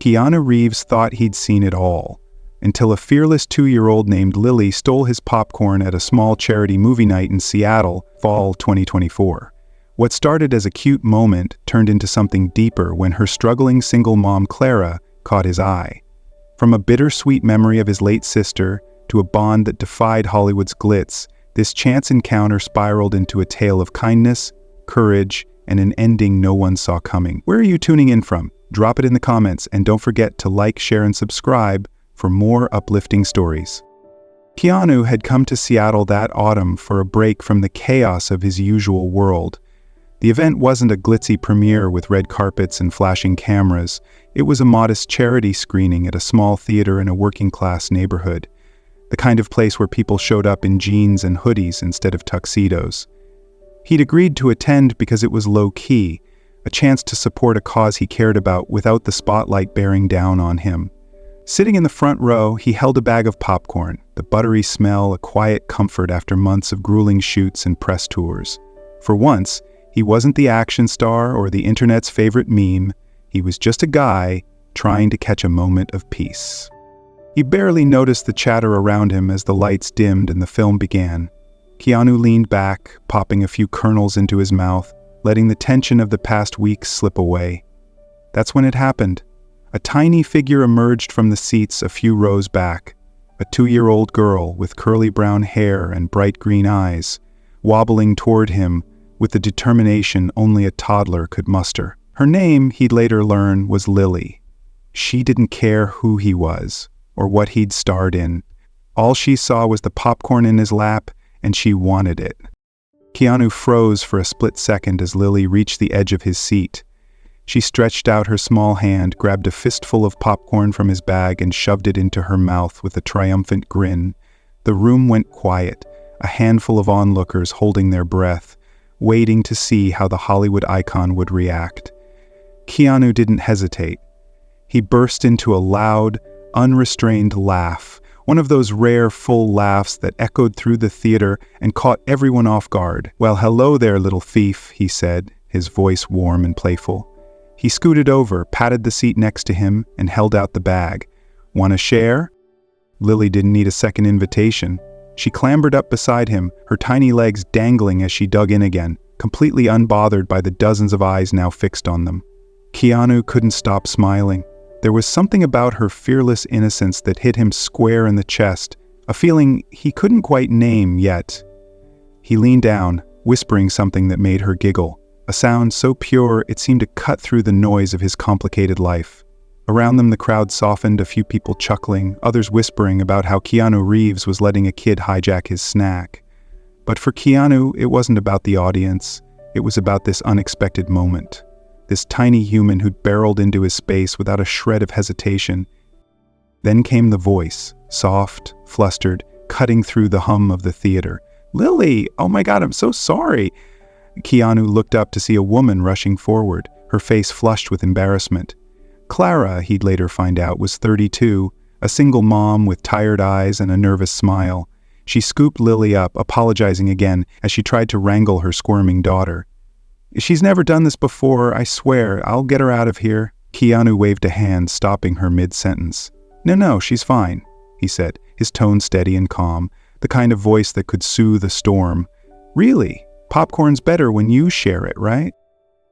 Keanu Reeves thought he'd seen it all, until a fearless 2-year-old named Lily stole his popcorn at a small charity movie night in Seattle, fall 2024. What started as a cute moment turned into something deeper when her struggling single mom Clara caught his eye. From a bittersweet memory of his late sister to a bond that defied Hollywood's glitz, this chance encounter spiraled into a tale of kindness, courage, and an ending no one saw coming. Where are you tuning in from? Drop it in the comments, and don't forget to like, share, and subscribe for more uplifting stories. Keanu had come to Seattle that autumn for a break from the chaos of his usual world. The event wasn't a glitzy premiere with red carpets and flashing cameras. It was a modest charity screening at a small theater in a working-class neighborhood, the kind of place where people showed up in jeans and hoodies instead of tuxedos. He'd agreed to attend because it was low-key, a chance to support a cause he cared about without the spotlight bearing down on him. Sitting in the front row, he held a bag of popcorn, the buttery smell a quiet comfort after months of grueling shoots and press tours. For once, he wasn't the action star or the internet's favorite meme. He was just a guy trying to catch a moment of peace. He barely noticed the chatter around him as the lights dimmed and the film began. Keanu leaned back, popping a few kernels into his mouth, letting the tension of the past weeks slip away. That's when it happened. A tiny figure emerged from the seats a few rows back, a 2-year-old girl with curly brown hair and bright green eyes, wobbling toward him with the determination only a toddler could muster. Her name, he'd later learn, was Lily. She didn't care who he was or what he'd starred in. All she saw was the popcorn in his lap, and she wanted it. Keanu froze for a split second as Lily reached the edge of his seat. She stretched out her small hand, grabbed a fistful of popcorn from his bag, and shoved it into her mouth with a triumphant grin. The room went quiet, a handful of onlookers holding their breath, waiting to see how the Hollywood icon would react. Keanu didn't hesitate. He burst into a loud, unrestrained laugh, one of those rare full laughs that echoed through the theater and caught everyone off guard. "Well, hello there, little thief," he said, his voice warm and playful. He scooted over, patted the seat next to him, and held out the bag. "Want to share?" Lily didn't need a second invitation. She clambered up beside him, her tiny legs dangling as she dug in again, completely unbothered by the dozens of eyes now fixed on them. Keanu couldn't stop smiling. There was something about her fearless innocence that hit him square in the chest, a feeling he couldn't quite name yet. He leaned down, whispering something that made her giggle, a sound so pure it seemed to cut through the noise of his complicated life. Around them the crowd softened, a few people chuckling, others whispering about how Keanu Reeves was letting a kid hijack his snack. But for Keanu, it wasn't about the audience. It was about this unexpected moment. This tiny human who'd barreled into his space without a shred of hesitation. Then came the voice, soft, flustered, cutting through the hum of the theater. "Lily, oh my God, I'm so sorry." Keanu looked up to see a woman rushing forward, her face flushed with embarrassment. Clara, he'd later find out, was 32, a single mom with tired eyes and a nervous smile. She scooped Lily up, apologizing again as she tried to wrangle her squirming daughter. "She's never done this before, I swear. I'll get her out of here." Keanu waved a hand, stopping her mid-sentence. No, she's fine," he said, his tone steady and calm, the kind of voice that could soothe a storm. "Really? Popcorn's better when you share it, right?"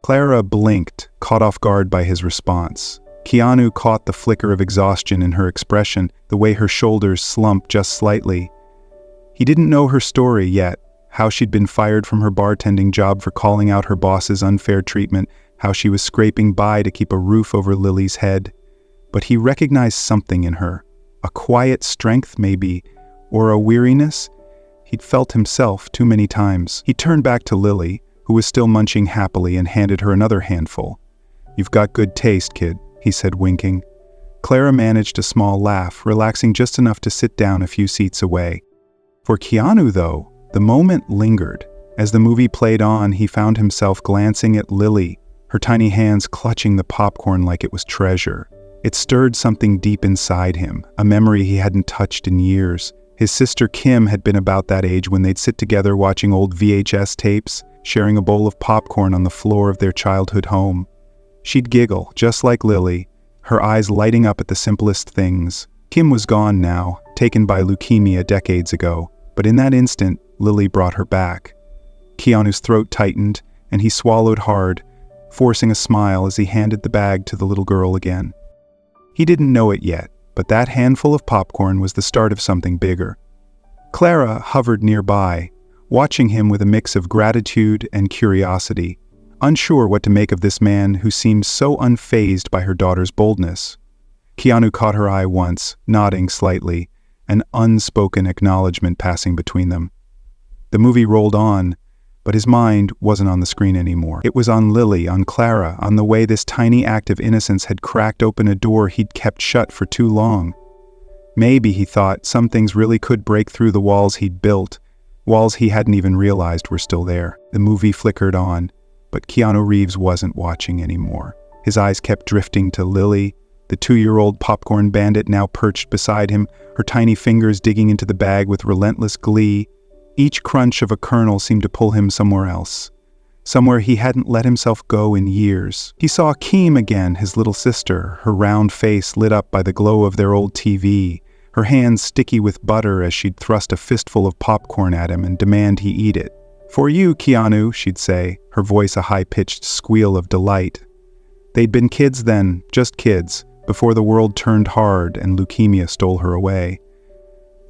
Clara blinked, caught off guard by his response. Keanu caught the flicker of exhaustion in her expression, the way her shoulders slumped just slightly. He didn't know her story yet, how she'd been fired from her bartending job for calling out her boss's unfair treatment, how she was scraping by to keep a roof over Lily's head. But he recognized something in her, a quiet strength maybe, or a weariness he'd felt himself too many times. He turned back to Lily, who was still munching happily, and handed her another handful. "You've got good taste, kid," he said, winking. Clara managed a small laugh, relaxing just enough to sit down a few seats away. For Keanu, though, the moment lingered. As the movie played on, he found himself glancing at Lily, her tiny hands clutching the popcorn like it was treasure. It stirred something deep inside him, a memory he hadn't touched in years. His sister Kim had been about that age when they'd sit together watching old VHS tapes, sharing a bowl of popcorn on the floor of their childhood home. She'd giggle, just like Lily, her eyes lighting up at the simplest things. Kim was gone now, taken by leukemia decades ago, but in that instant, Lily brought her back. Keanu's throat tightened, and he swallowed hard, forcing a smile as he handed the bag to the little girl again. He didn't know it yet, but that handful of popcorn was the start of something bigger. Clara hovered nearby, watching him with a mix of gratitude and curiosity, unsure what to make of this man who seemed so unfazed by her daughter's boldness. Keanu caught her eye once, nodding slightly, an unspoken acknowledgement passing between them. The movie rolled on, but his mind wasn't on the screen anymore. It was on Lily, on Clara, on the way this tiny act of innocence had cracked open a door he'd kept shut for too long. Maybe, he thought, some things really could break through the walls he'd built, walls he hadn't even realized were still there. The movie flickered on, but Keanu Reeves wasn't watching anymore. His eyes kept drifting to Lily, the 2-year-old popcorn bandit now perched beside him, her tiny fingers digging into the bag with relentless glee. Each crunch of a kernel seemed to pull him somewhere else, somewhere he hadn't let himself go in years. He saw Kim again, his little sister, her round face lit up by the glow of their old TV, her hands sticky with butter as she'd thrust a fistful of popcorn at him and demand he eat it. "For you, Keanu," she'd say, her voice a high-pitched squeal of delight. They'd been kids then, just kids, before the world turned hard and leukemia stole her away.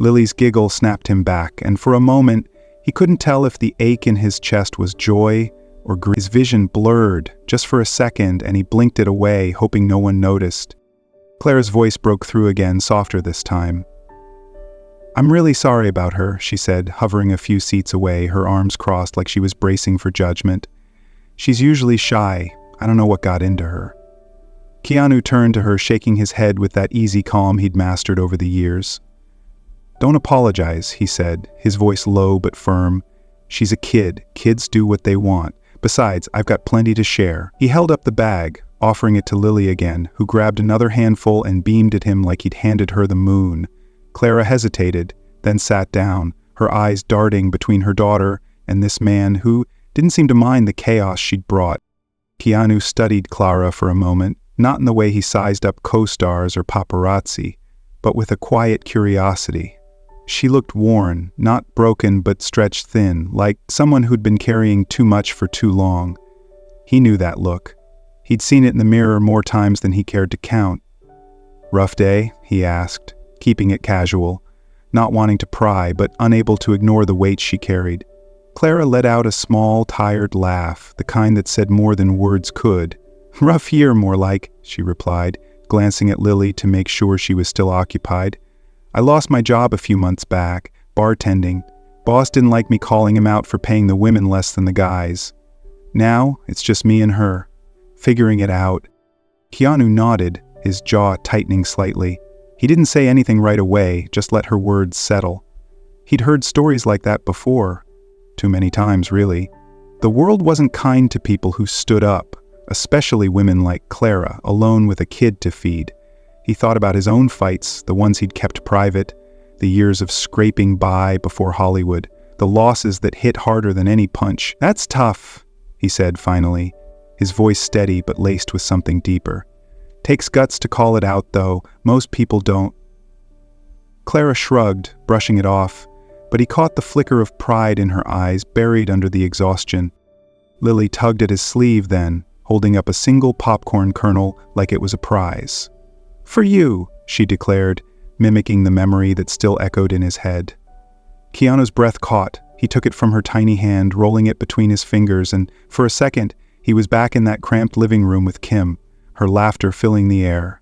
Lily's giggle snapped him back, and for a moment, he couldn't tell if the ache in his chest was joy or grief. His vision blurred, just for a second, and he blinked it away, hoping no one noticed. Clara's voice broke through again, softer this time. "I'm really sorry about her," she said, hovering a few seats away, her arms crossed like she was bracing for judgment. "She's usually shy. I don't know what got into her." Keanu turned to her, shaking his head with that easy calm he'd mastered over the years. "Don't apologize," he said, his voice low but firm. "She's a kid. Kids do what they want. Besides, I've got plenty to share." He held up the bag, offering it to Lily again, who grabbed another handful and beamed at him like he'd handed her the moon. Clara hesitated, then sat down, her eyes darting between her daughter and this man who didn't seem to mind the chaos she'd brought. Keanu studied Clara for a moment, not in the way he sized up co-stars or paparazzi, but with a quiet curiosity. She looked worn, not broken but stretched thin, like someone who'd been carrying too much for too long. He knew that look. He'd seen it in the mirror more times than he cared to count. "Rough day?" he asked, keeping it casual, not wanting to pry but unable to ignore the weight she carried. Clara let out a small, tired laugh, the kind that said more than words could. "Rough year, more like," she replied, glancing at Lily to make sure she was still occupied. "I lost my job a few months back, bartending. Boss didn't like me calling him out for paying the women less than the guys. Now, it's just me and her, figuring it out." Keanu nodded, his jaw tightening slightly. He didn't say anything right away, just let her words settle. He'd heard stories like that before. Too many times, really. The world wasn't kind to people who stood up, especially women like Clara, alone with a kid to feed. He thought about his own fights, the ones he'd kept private, the years of scraping by before Hollywood, the losses that hit harder than any punch. "That's tough," he said finally, his voice steady but laced with something deeper. "Takes guts to call it out, though. Most people don't." Clara shrugged, brushing it off, but he caught the flicker of pride in her eyes buried under the exhaustion. Lily tugged at his sleeve then, holding up a single popcorn kernel like it was a prize. "For you," she declared, mimicking the memory that still echoed in his head. Keanu's breath caught. He took it from her tiny hand, rolling it between his fingers, and for a second, he was back in that cramped living room with Kim, her laughter filling the air.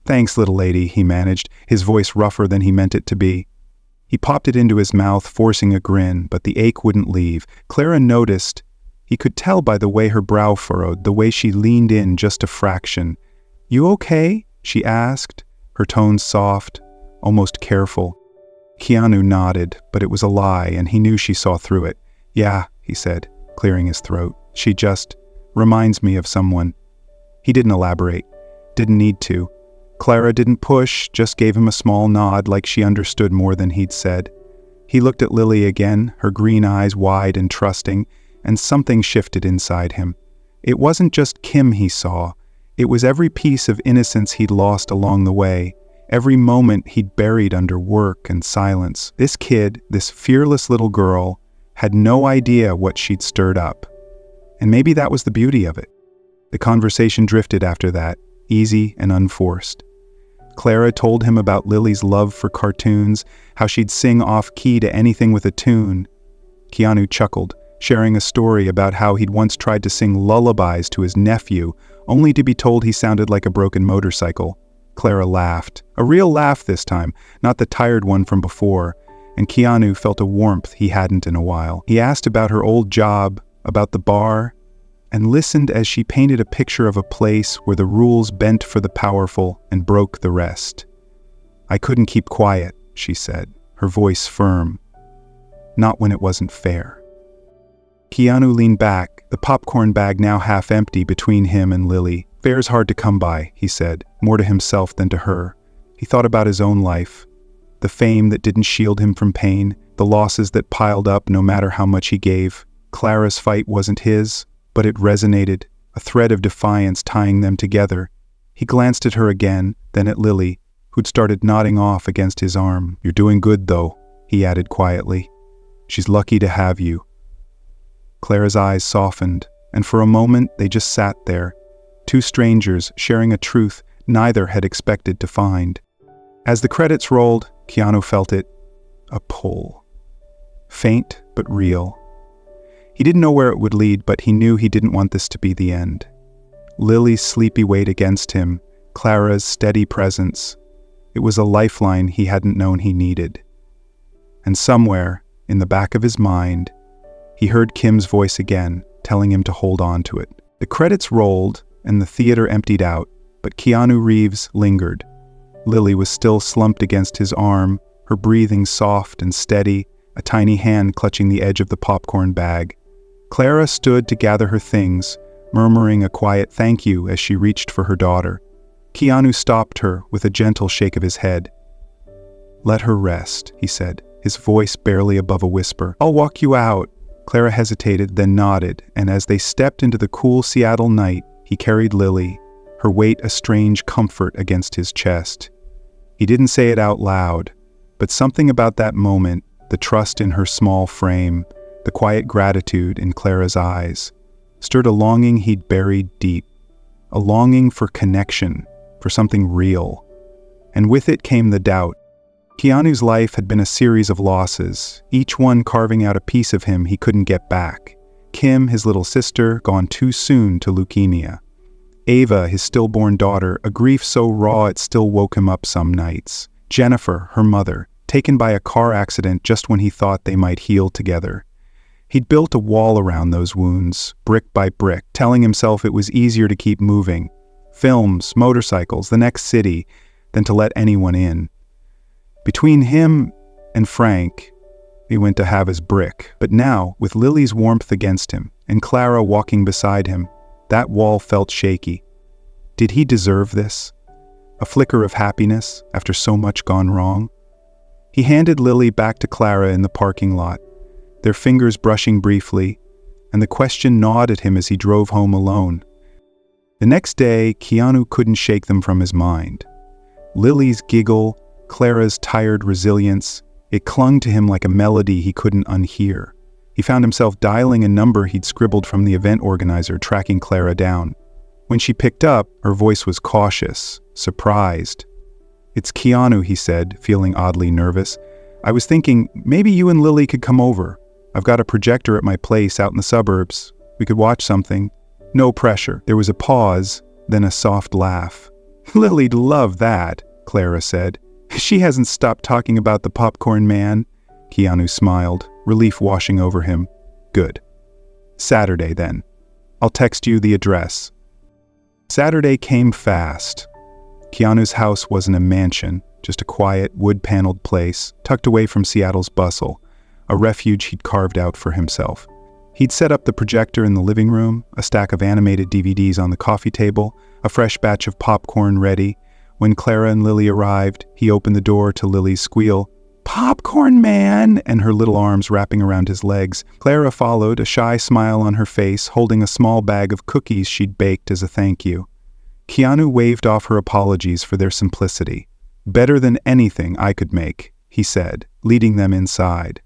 "Thanks, little lady," he managed, his voice rougher than he meant it to be. He popped it into his mouth, forcing a grin, but the ache wouldn't leave. Clara noticed. He could tell by the way her brow furrowed, the way she leaned in just a fraction. "You okay?" she asked, her tones soft, almost careful. Keanu nodded, but it was a lie, and he knew she saw through it. "Yeah," he said, clearing his throat. "She just reminds me of someone." He didn't elaborate. Didn't need to. Clara didn't push, just gave him a small nod like she understood more than he'd said. He looked at Lily again, her green eyes wide and trusting, and something shifted inside him. It wasn't just Kim he saw. It was every piece of innocence he'd lost along the way, every moment he'd buried under work and silence. This kid, this fearless little girl, had no idea what she'd stirred up. And maybe that was the beauty of it. The conversation drifted after that, easy and unforced. Clara told him about Lily's love for cartoons, how she'd sing off-key to anything with a tune. Keanu chuckled, sharing a story about how he'd once tried to sing lullabies to his nephew, only to be told he sounded like a broken motorcycle. Clara laughed, a real laugh this time, not the tired one from before, and Keanu felt a warmth he hadn't in a while. He asked about her old job, about the bar, and listened as she painted a picture of a place where the rules bent for the powerful and broke the rest. "I couldn't keep quiet," she said, her voice firm. "Not when it wasn't fair." Keanu leaned back, the popcorn bag now half empty between him and Lily. "Fair's hard to come by," he said, more to himself than to her. He thought about his own life, the fame that didn't shield him from pain, the losses that piled up no matter how much he gave. Clara's fight wasn't his, but it resonated, a thread of defiance tying them together. He glanced at her again, then at Lily, who'd started nodding off against his arm. "You're doing good, though," he added quietly. "She's lucky to have you." Clara's eyes softened, and for a moment they just sat there, two strangers sharing a truth neither had expected to find. As the credits rolled, Keanu felt it, a pull. Faint, but real. He didn't know where it would lead, but he knew he didn't want this to be the end. Lily's sleepy weight against him, Clara's steady presence. It was a lifeline he hadn't known he needed. And somewhere, in the back of his mind, he heard Kim's voice again, telling him to hold on to it. The credits rolled, and the theater emptied out, but Keanu Reeves lingered. Lily was still slumped against his arm, her breathing soft and steady, a tiny hand clutching the edge of the popcorn bag. Clara stood to gather her things, murmuring a quiet thank you as she reached for her daughter. Keanu stopped her with a gentle shake of his head. "Let her rest," he said, his voice barely above a whisper. "I'll walk you out." Clara hesitated, then nodded, and as they stepped into the cool Seattle night, he carried Lily, her weight a strange comfort against his chest. He didn't say it out loud, but something about that moment, the trust in her small frame, the quiet gratitude in Clara's eyes, stirred a longing he'd buried deep, a longing for connection, for something real. And with it came the doubt. Keanu's life had been a series of losses, each one carving out a piece of him he couldn't get back. Kim, his little sister, gone too soon to leukemia. Ava, his stillborn daughter, a grief so raw it still woke him up some nights. Jennifer, her mother, taken by a car accident just when he thought they might heal together. He'd built a wall around those wounds, brick by brick, telling himself it was easier to keep moving. Films, motorcycles, the next city, than to let anyone in. Between him and Frank, he went to have his brick. But now, with Lily's warmth against him, and Clara walking beside him, that wall felt shaky. Did he deserve this? A flicker of happiness after so much gone wrong? He handed Lily back to Clara in the parking lot, their fingers brushing briefly, and the question gnawed at him as he drove home alone. The next day, Keanu couldn't shake them from his mind. Lily's giggle, Clara's tired resilience, it clung to him like a melody he couldn't unhear. He found himself dialing a number he'd scribbled from the event organizer, tracking Clara down. When she picked up, her voice was cautious, surprised. "It's Keanu," he said, feeling oddly nervous. "I was thinking, maybe you and Lily could come over. I've got a projector at my place out in the suburbs. We could watch something. No pressure." There was a pause, then a soft laugh. "Lily'd love that," Clara said. "She hasn't stopped talking about the popcorn man." Keanu smiled, relief washing over him. "Good. Saturday, then. I'll text you the address." Saturday came fast. Keanu's house wasn't a mansion, just a quiet, wood-paneled place, tucked away from Seattle's bustle, a refuge he'd carved out for himself. He'd set up the projector in the living room, a stack of animated DVDs on the coffee table, a fresh batch of popcorn ready. When Clara and Lily arrived, he opened the door to Lily's squeal, "Popcorn man!" and her little arms wrapping around his legs. Clara followed, a shy smile on her face, holding a small bag of cookies she'd baked as a thank you. Keanu waved off her apologies for their simplicity. "Better than anything I could make," he said, leading them inside.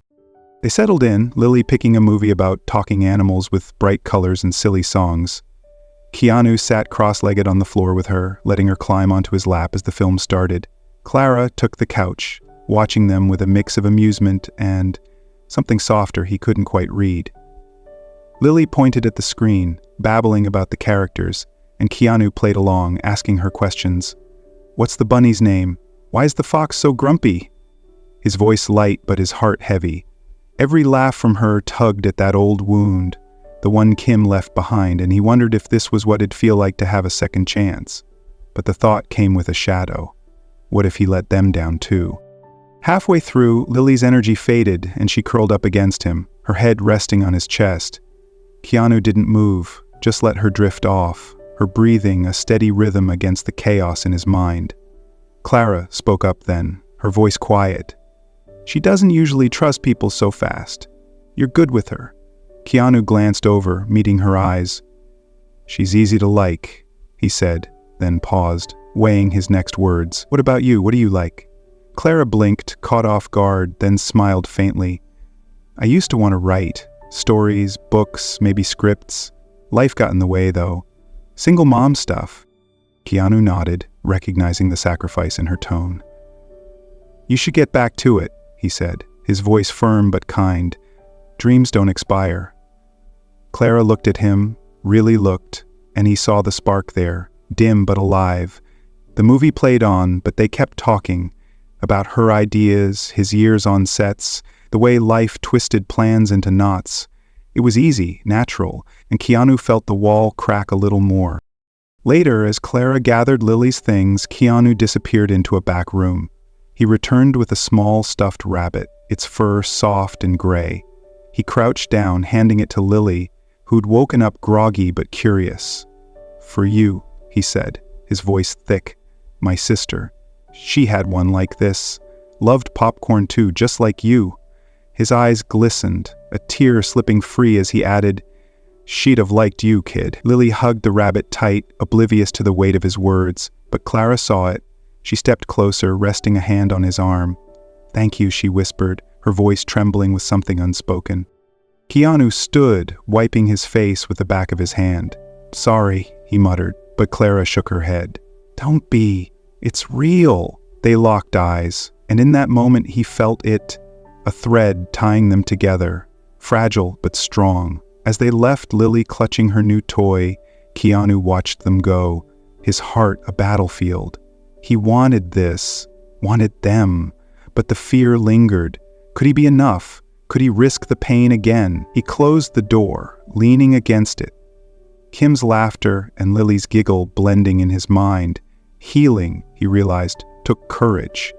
They settled in, Lily picking a movie about talking animals with bright colors and silly songs. Keanu sat cross-legged on the floor with her, letting her climb onto his lap as the film started. Clara took the couch, watching them with a mix of amusement and something softer he couldn't quite read. Lily pointed at the screen, babbling about the characters, and Keanu played along, asking her questions. "What's the bunny's name? Why is the fox so grumpy?" His voice light but his heart heavy. Every laugh from her tugged at that old wound, the one Kim left behind, and he wondered if this was what it'd feel like to have a second chance. But the thought came with a shadow. What if he let them down too? Halfway through, Lily's energy faded and she curled up against him, her head resting on his chest. Keanu didn't move, just let her drift off, her breathing a steady rhythm against the chaos in his mind. Clara spoke up then, her voice quiet. "She doesn't usually trust people so fast. You're good with her." Keanu glanced over, meeting her eyes. "She's easy to like," he said, then paused, weighing his next words. "What about you? What do you like?" Clara blinked, caught off guard, then smiled faintly. "I used to want to write. Stories, books, maybe scripts. Life got in the way, though. Single mom stuff." Keanu nodded, recognizing the sacrifice in her tone. "You should get back to it," he said, his voice firm but kind. "Dreams don't expire." Clara looked at him, really looked, and he saw the spark there, dim but alive. The movie played on, but they kept talking about her ideas, his years on sets, the way life twisted plans into knots. It was easy, natural, and Keanu felt the wall crack a little more. Later, as Clara gathered Lily's things, Keanu disappeared into a back room. He returned with a small stuffed rabbit, its fur soft and gray. He crouched down, handing it to Lily, who'd woken up groggy but curious. "For you," he said, his voice thick. "My sister. She had one like this. Loved popcorn too, just like you." His eyes glistened, a tear slipping free as he added, "She'd have liked you, kid." Lily hugged the rabbit tight, oblivious to the weight of his words, but Clara saw it. She stepped closer, resting a hand on his arm. "Thank you," she whispered, her voice trembling with something unspoken. Keanu stood, wiping his face with the back of his hand. "Sorry," he muttered, but Clara shook her head. "Don't be. It's real." They locked eyes, and in that moment he felt it, a thread tying them together, fragile but strong. As they left Lily clutching her new toy, Keanu watched them go, his heart a battlefield. He wanted this, wanted them, but the fear lingered. Could he be enough? Could he risk the pain again? He closed the door, leaning against it. Kim's laughter and Lily's giggle blending in his mind. Healing, he realized, took courage.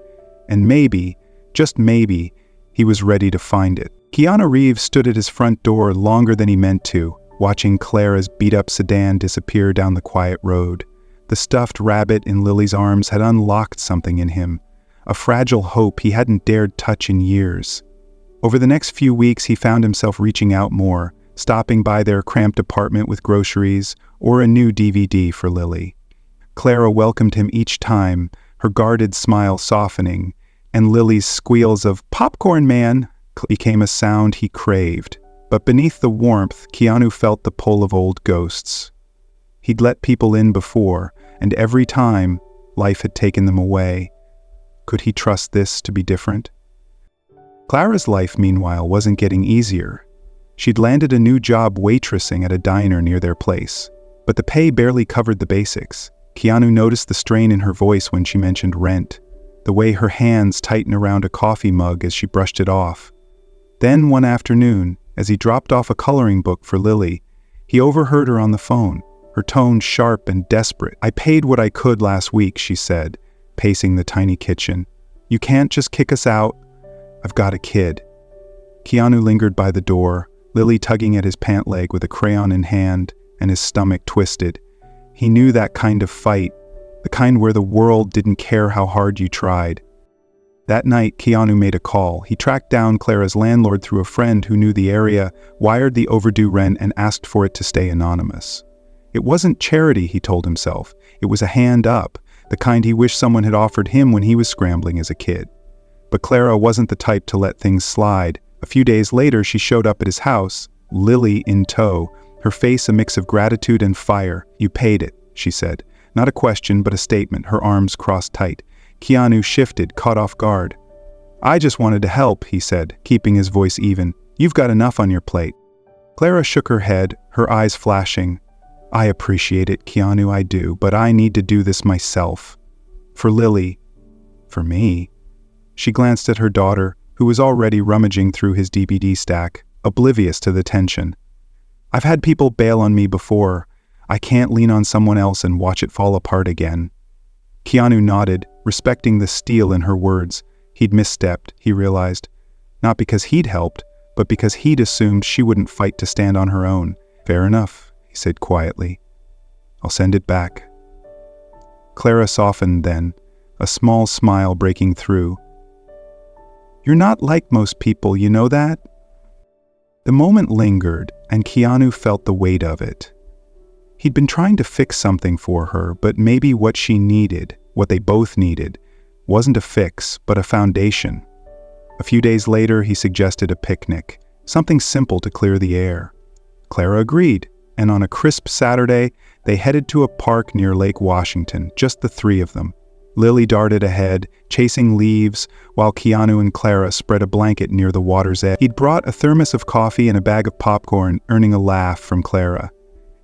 And maybe, just maybe, he was ready to find it. Keanu Reeves stood at his front door longer than he meant to, watching Clara's beat-up sedan disappear down the quiet road. The stuffed rabbit in Lily's arms had unlocked something in him, a fragile hope he hadn't dared touch in years. Over the next few weeks, he found himself reaching out more, stopping by their cramped apartment with groceries or a new DVD for Lily. Clara welcomed him each time, her guarded smile softening, and Lily's squeals of "Popcorn Man" became a sound he craved. But beneath the warmth, Keanu felt the pull of old ghosts. He'd let people in before, and every time, life had taken them away. Could he trust this to be different? Clara's life, meanwhile, wasn't getting easier. She'd landed a new job waitressing at a diner near their place, but the pay barely covered the basics. Keanu noticed the strain in her voice when she mentioned rent, the way her hands tightened around a coffee mug as she brushed it off. Then one afternoon, as he dropped off a coloring book for Lily, he overheard her on the phone, her tone sharp and desperate. "I paid what I could last week," she said, pacing the tiny kitchen. "You can't just kick us out. I've got a kid." Keanu lingered by the door, Lily tugging at his pant leg with a crayon in hand, and his stomach twisted. He knew that kind of fight, the kind where the world didn't care how hard you tried. That night, Keanu made a call. He tracked down Clara's landlord through a friend who knew the area, wired the overdue rent, and asked for it to stay anonymous. It wasn't charity, he told himself. It was a hand up, the kind he wished someone had offered him when he was scrambling as a kid. But Clara wasn't the type to let things slide. A few days later, she showed up at his house, Lily in tow, her face a mix of gratitude and fire. "You paid it," she said. Not a question, but a statement, her arms crossed tight. Keanu shifted, caught off guard. "I just wanted to help," he said, keeping his voice even. "You've got enough on your plate." Clara shook her head, her eyes flashing. "I appreciate it, Keanu, I do, but I need to do this myself. For Lily. For me." She glanced at her daughter, who was already rummaging through his DVD stack, oblivious to the tension. "I've had people bail on me before. I can't lean on someone else and watch it fall apart again." Keanu nodded, respecting the steel in her words. He'd misstepped, he realized. Not because he'd helped, but because he'd assumed she wouldn't fight to stand on her own. "Fair enough," he said quietly. "I'll send it back." Clara softened then, a small smile breaking through. "You're not like most people, you know that?" The moment lingered, and Keanu felt the weight of it. He'd been trying to fix something for her, but maybe what she needed, what they both needed, wasn't a fix, but a foundation. A few days later, he suggested a picnic, something simple to clear the air. Clara agreed, and on a crisp Saturday, they headed to a park near Lake Washington, just the three of them. Lily darted ahead, chasing leaves, while Keanu and Clara spread a blanket near the water's edge. He'd brought a thermos of coffee and a bag of popcorn, earning a laugh from Clara.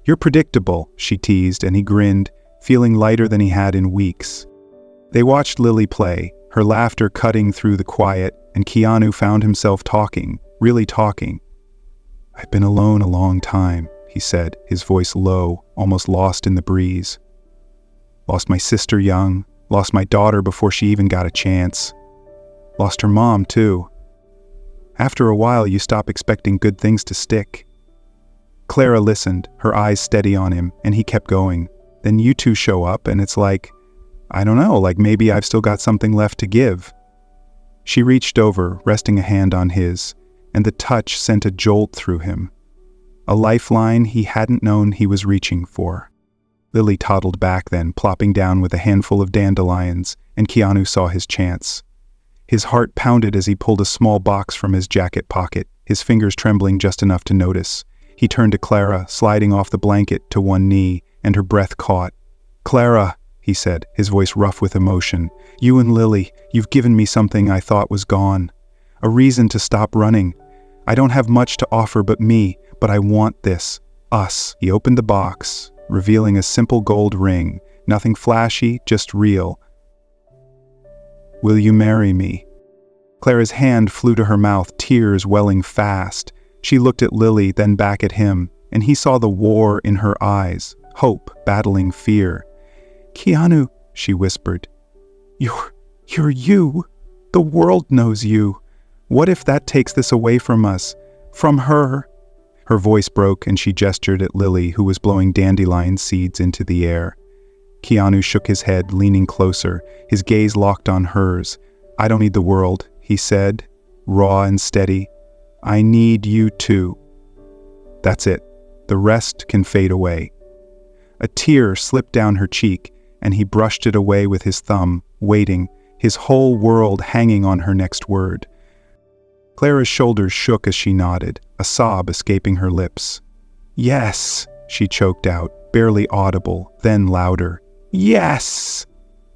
"You're predictable," she teased, and he grinned, feeling lighter than he had in weeks. They watched Lily play, her laughter cutting through the quiet, and Keanu found himself talking, really talking. "I've been alone a long time," he said, his voice low, almost lost in the breeze. "Lost my sister young, lost my daughter before she even got a chance. Lost her mom, too. After a while, you stop expecting good things to stick." Clara listened, her eyes steady on him, and he kept going. "Then you two show up, and it's like, I don't know, like maybe I've still got something left to give." She reached over, resting a hand on his, and the touch sent a jolt through him. A lifeline he hadn't known he was reaching for. Lily toddled back then, plopping down with a handful of dandelions, and Keanu saw his chance. His heart pounded as he pulled a small box from his jacket pocket, his fingers trembling just enough to notice. He turned to Clara, sliding off the blanket to one knee, and her breath caught. "Clara," he said, his voice rough with emotion, "you and Lily, you've given me something I thought was gone. A reason to stop running. I don't have much to offer but me, but I want this. Us." He opened the box, revealing a simple gold ring, nothing flashy, just real. "Will you marry me?" Clara's hand flew to her mouth, tears welling fast. She looked at Lily, then back at him, and he saw the war in her eyes, hope battling fear. "Keanu," she whispered, You're you. The world knows you. What if that takes this away from us? From her?" Her voice broke and she gestured at Lily, who was blowing dandelion seeds into the air. Keanu shook his head, leaning closer, his gaze locked on hers. "I don't need the world," he said, raw and steady. "I need you too. That's it. The rest can fade away." A tear slipped down her cheek, and he brushed it away with his thumb, waiting, his whole world hanging on her next word. Clara's shoulders shook as she nodded, a sob escaping her lips. "Yes," she choked out, barely audible, then louder. "Yes!"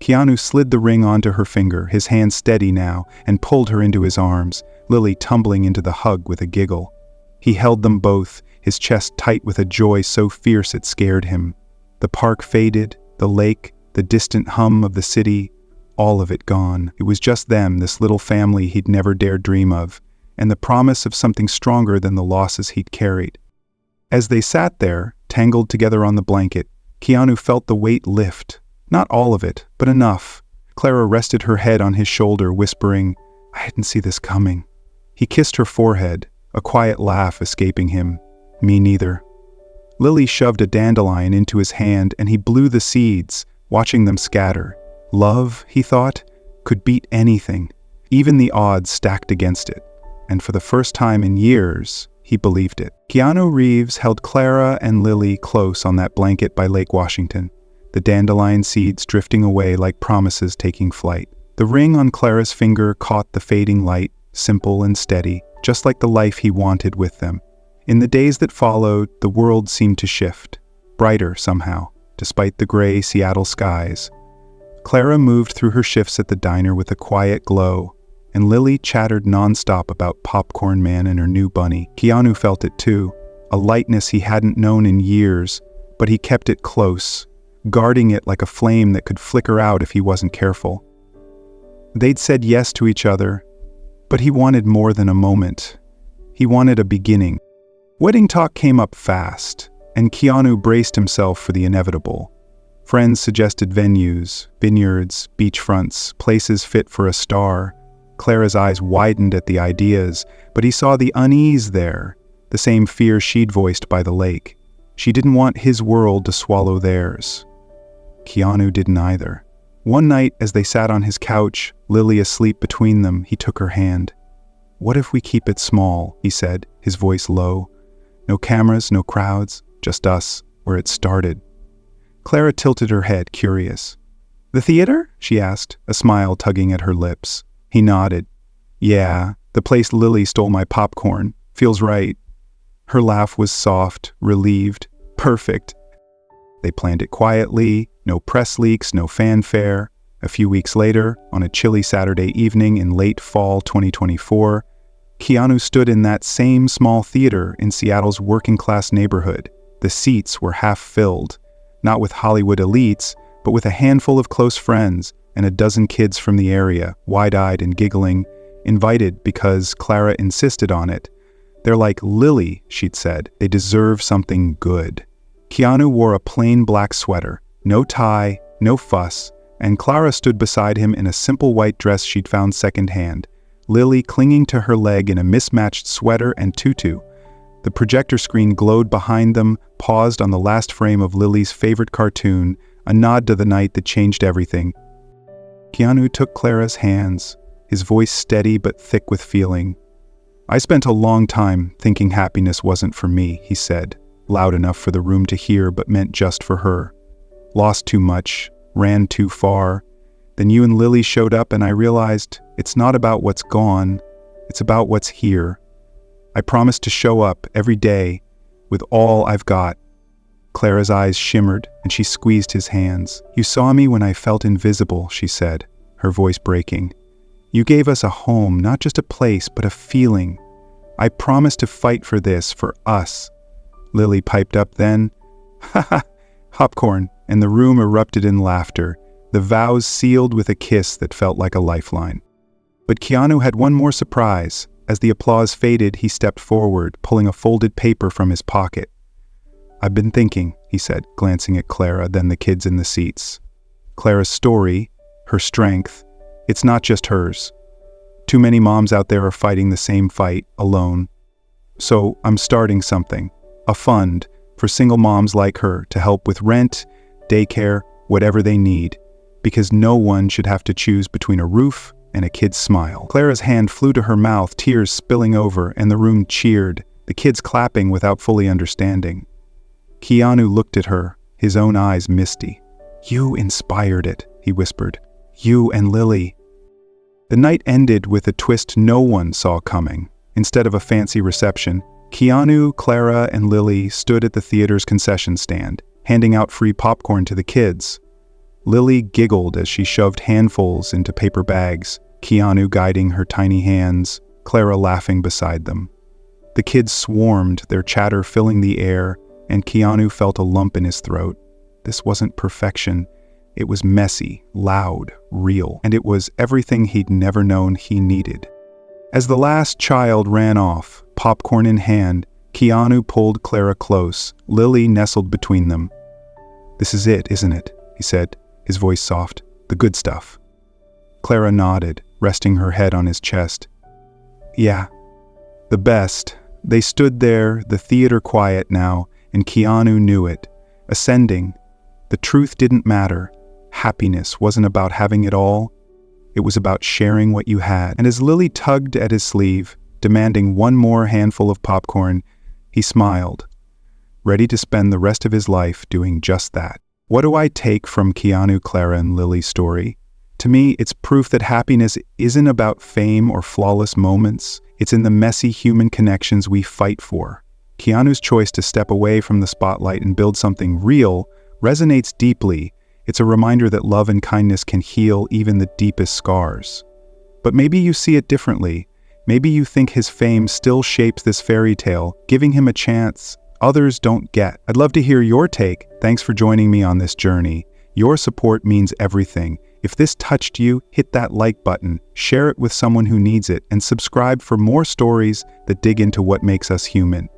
Keanu slid the ring onto her finger, his hand steady now, and pulled her into his arms, Lily tumbling into the hug with a giggle. He held them both, his chest tight with a joy so fierce it scared him. The park faded, the lake, the distant hum of the city, all of it gone. It was just them, this little family he'd never dared dream of, and the promise of something stronger than the losses he'd carried. As they sat there, tangled together on the blanket, Keanu felt the weight lift. Not all of it, but enough. Clara rested her head on his shoulder, whispering, "I didn't see this coming." He kissed her forehead, a quiet laugh escaping him. "Me neither." Lily shoved a dandelion into his hand and he blew the seeds, watching them scatter. Love, he thought, could beat anything, even the odds stacked against it. And for the first time in years, he believed it. Keanu Reeves held Clara and Lily close on that blanket by Lake Washington, the dandelion seeds drifting away like promises taking flight. The ring on Clara's finger caught the fading light, simple and steady, just like the life he wanted with them. In the days that followed, the world seemed to shift, brighter somehow, despite the gray Seattle skies. Clara moved through her shifts at the diner with a quiet glow, and Lily chattered nonstop about Popcorn Man and her new bunny. Keanu felt it too, a lightness he hadn't known in years, but he kept it close, guarding it like a flame that could flicker out if he wasn't careful. They'd said yes to each other, but he wanted more than a moment. He wanted a beginning. Wedding talk came up fast, and Keanu braced himself for the inevitable. Friends suggested venues, vineyards, beachfronts, places fit for a star. Clara's eyes widened at the ideas, but he saw the unease there, the same fear she'd voiced by the lake. She didn't want his world to swallow theirs. Keanu didn't either. One night, as they sat on his couch, Lily asleep between them, he took her hand. "What if we keep it small?" he said, his voice low. "No cameras, no crowds, just us, where it started." Clara tilted her head, curious. "The theater?" she asked, a smile tugging at her lips. He nodded. "Yeah, the place Lily stole my popcorn. Feels right." Her laugh was soft, relieved, perfect. They planned it quietly, no press leaks, no fanfare. A few weeks later, on a chilly Saturday evening in late fall 2024, Keanu stood in that same small theater in Seattle's working-class neighborhood. The seats were half-filled, not with Hollywood elites, but with a handful of close friends and a dozen kids from the area, wide-eyed and giggling, invited because Clara insisted on it. "They're like Lily," she'd said. "They deserve something good." Keanu wore a plain black sweater, no tie, no fuss, and Clara stood beside him in a simple white dress she'd found secondhand, Lily clinging to her leg in a mismatched sweater and tutu. The projector screen glowed behind them, paused on the last frame of Lily's favorite cartoon, a nod to the night that changed everything. Keanu took Clara's hands, his voice steady but thick with feeling. "I spent a long time thinking happiness wasn't for me," he said, loud enough for the room to hear but meant just for her. "Lost too much, ran too far. Then you and Lily showed up and I realized it's not about what's gone, it's about what's here. I promised to show up every day with all I've got." Clara's eyes shimmered and she squeezed his hands. "You saw me when I felt invisible," she said, her voice breaking. "You gave us a home, not just a place, but a feeling. I promised to fight for this, for us." Lily piped up then, "Ha ha, popcorn," and the room erupted in laughter, the vows sealed with a kiss that felt like a lifeline. But Keanu had one more surprise. As the applause faded, he stepped forward, pulling a folded paper from his pocket. "I've been thinking," he said, glancing at Clara, then the kids in the seats. "Clara's story, her strength, it's not just hers. Too many moms out there are fighting the same fight, alone. So I'm starting something, a fund for single moms like her to help with rent, daycare, whatever they need, because no one should have to choose between a roof and a kid's smile." Clara's hand flew to her mouth, tears spilling over, and the room cheered, the kids clapping without fully understanding. Keanu looked at her, his own eyes misty. "You inspired it," he whispered. "You and Lily." The night ended with a twist no one saw coming. Instead of a fancy reception, Keanu, Clara, and Lily stood at the theater's concession stand, handing out free popcorn to the kids. Lily giggled as she shoved handfuls into paper bags, Keanu guiding her tiny hands, Clara laughing beside them. The kids swarmed, their chatter filling the air, and Keanu felt a lump in his throat. This wasn't perfection. It was messy, loud, real, and it was everything he'd never known he needed. As the last child ran off, popcorn in hand, Keanu pulled Clara close, Lily nestled between them. "This is it, isn't it?" he said, his voice soft. "The good stuff." Clara nodded, resting her head on his chest. "Yeah, the best." They stood there, the theater quiet now, and Keanu knew it. Ascending. The truth didn't matter. Happiness wasn't about having it all. It was about sharing what you had. And as Lily tugged at his sleeve, demanding one more handful of popcorn, he smiled, ready to spend the rest of his life doing just that. What do I take from Keanu, Clara, and Lily's story? To me, it's proof that happiness isn't about fame or flawless moments. It's in the messy human connections we fight for. Keanu's choice to step away from the spotlight and build something real resonates deeply. It's a reminder that love and kindness can heal even the deepest scars. But maybe you see it differently. Maybe you think his fame still shapes this fairy tale, giving him a chance others don't get. I'd love to hear your take. Thanks for joining me on this journey. Your support means everything. If this touched you, hit that like button, share it with someone who needs it, and subscribe for more stories that dig into what makes us human.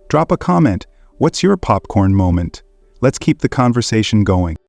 Drop a comment. What's your popcorn moment? Let's keep the conversation going.